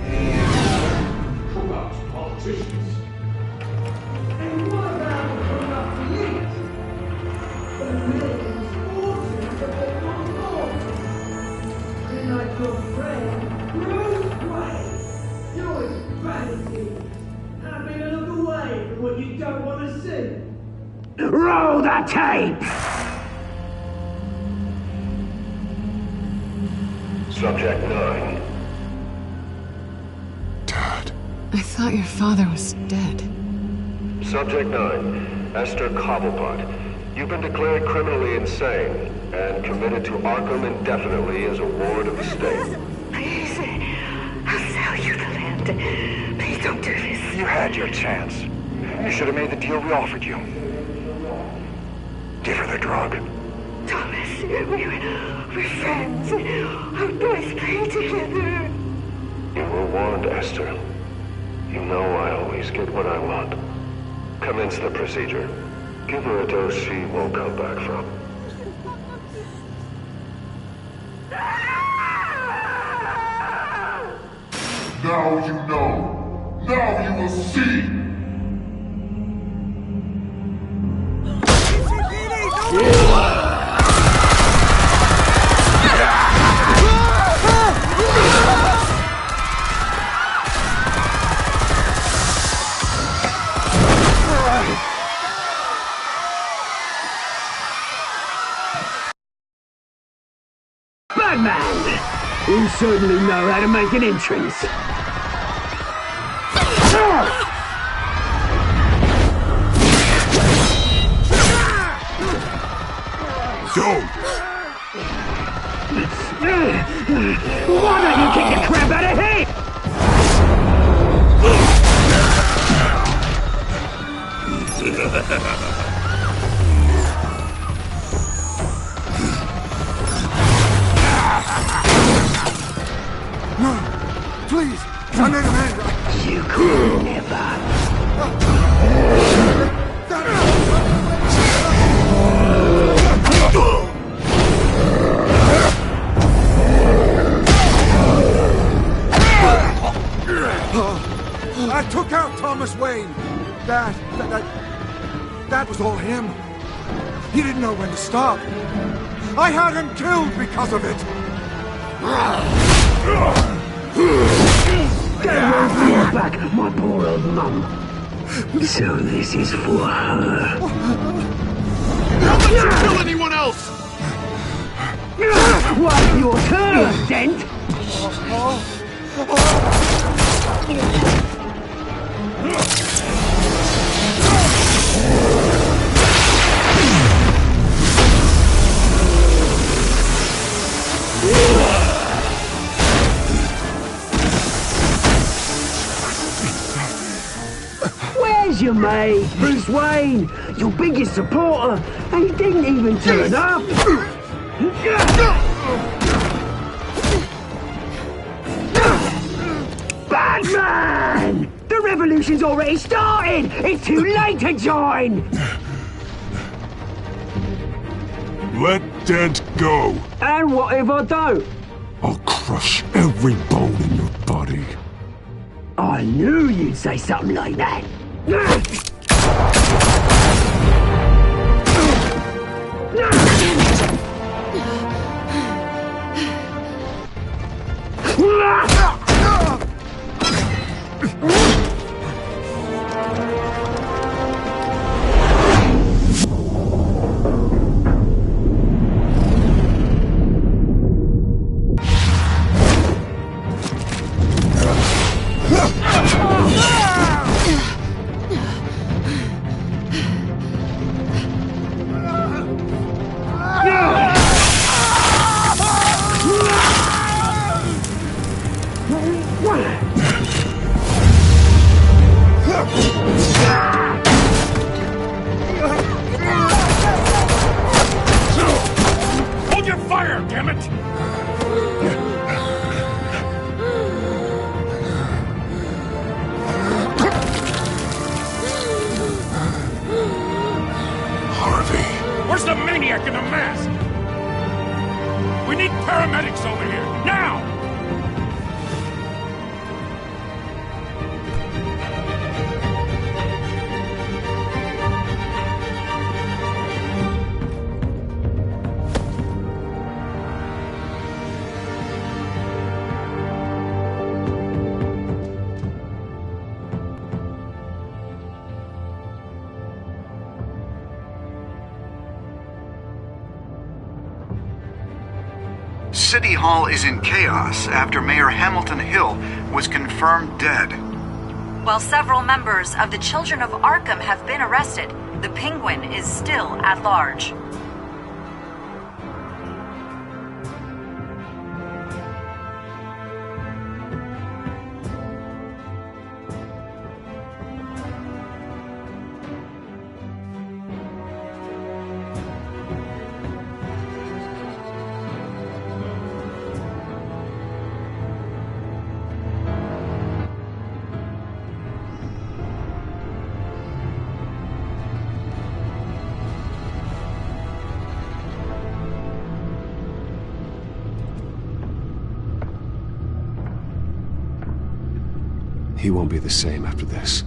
And corrupt politicians. And what about the corrupt police? The millions fortunes that they don't know. And like your friend, Bruce Wayne, you're vanity. Having a look away from what you don't want to see. Roll the tape! Subject 9. I thought your father was dead. Subject 9. Esther Cobblepot. You've been declared criminally insane and committed to Arkham indefinitely as a ward of the state. Please, I'll sell you the land. Please don't do this. You had your chance. You should have made the deal we offered you. Give her the drug. Thomas, we're friends. Our boys play together. You were warned, Esther. You know I always get what I want. Commence the procedure. Give her a dose she won't come back from. Now you know. Now you will see. Batman! You certainly know how to make an entrance. Don't! Why don't you kick the crap out of him? that was all him. He didn't know when to stop. I had him killed because of it. That won't bring back my poor old mum. So this is for her. Don't let you kill anyone else! What's your turn, Dent? Where's your mate, Bruce Wayne? Your biggest supporter, and he didn't even turn up. Batman! The revolution's already started! It's too late to join! Let Dent go. And what if I don't? I'll crush every bone in your body. I knew you'd say something like that. Hold your fire, damn it! Harvey. Where's the maniac in the mask? We need paramedics over here, now! City Hall is in chaos after Mayor Hamilton Hill was confirmed dead. While several members of the Children of Arkham have been arrested, the Penguin is still at large. He won't be the same after this.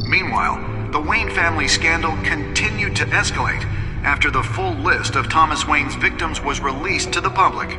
Meanwhile, the Wayne family scandal continued to escalate after the full list of Thomas Wayne's victims was released to the public.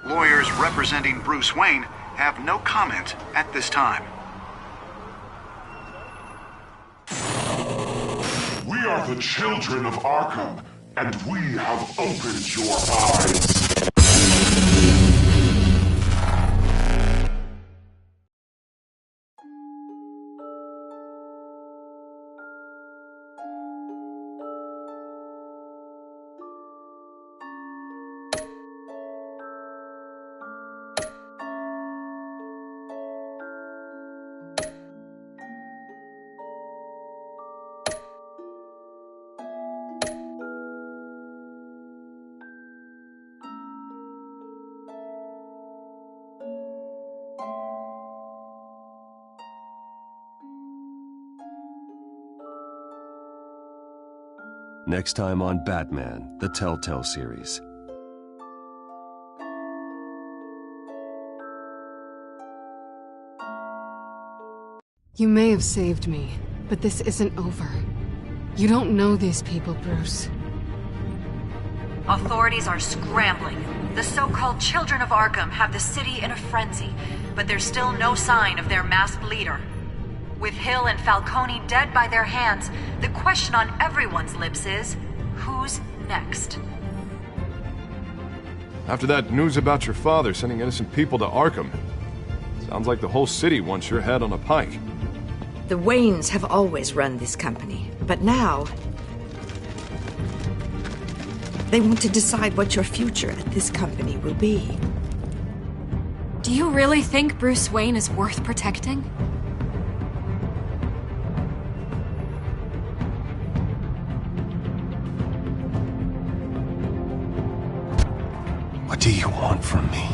Lawyers representing Bruce Wayne have no comment at this time. We are the children of Arkham, and we have opened your eyes. Next time on Batman, the Telltale series. You may have saved me, but this isn't over. You don't know these people, Bruce. Authorities are scrambling. The so-called Children of Arkham have the city in a frenzy, but there's still no sign of their masked leader. With Hill and Falcone dead by their hands, the question on everyone's lips is, who's next? After that news about your father sending innocent people to Arkham, sounds like the whole city wants your head on a pike. The Waynes have always run this company, but now they want to decide what your future at this company will be. Do you really think Bruce Wayne is worth protecting? What do you want from me?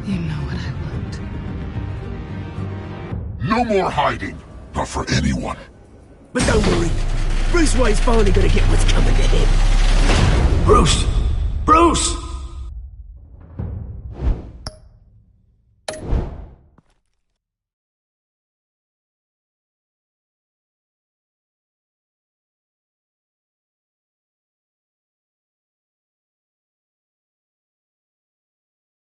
You know what I want. No more hiding, not for anyone. But don't worry, Bruce Wayne's finally gonna get what's coming to him. Bruce! Bruce!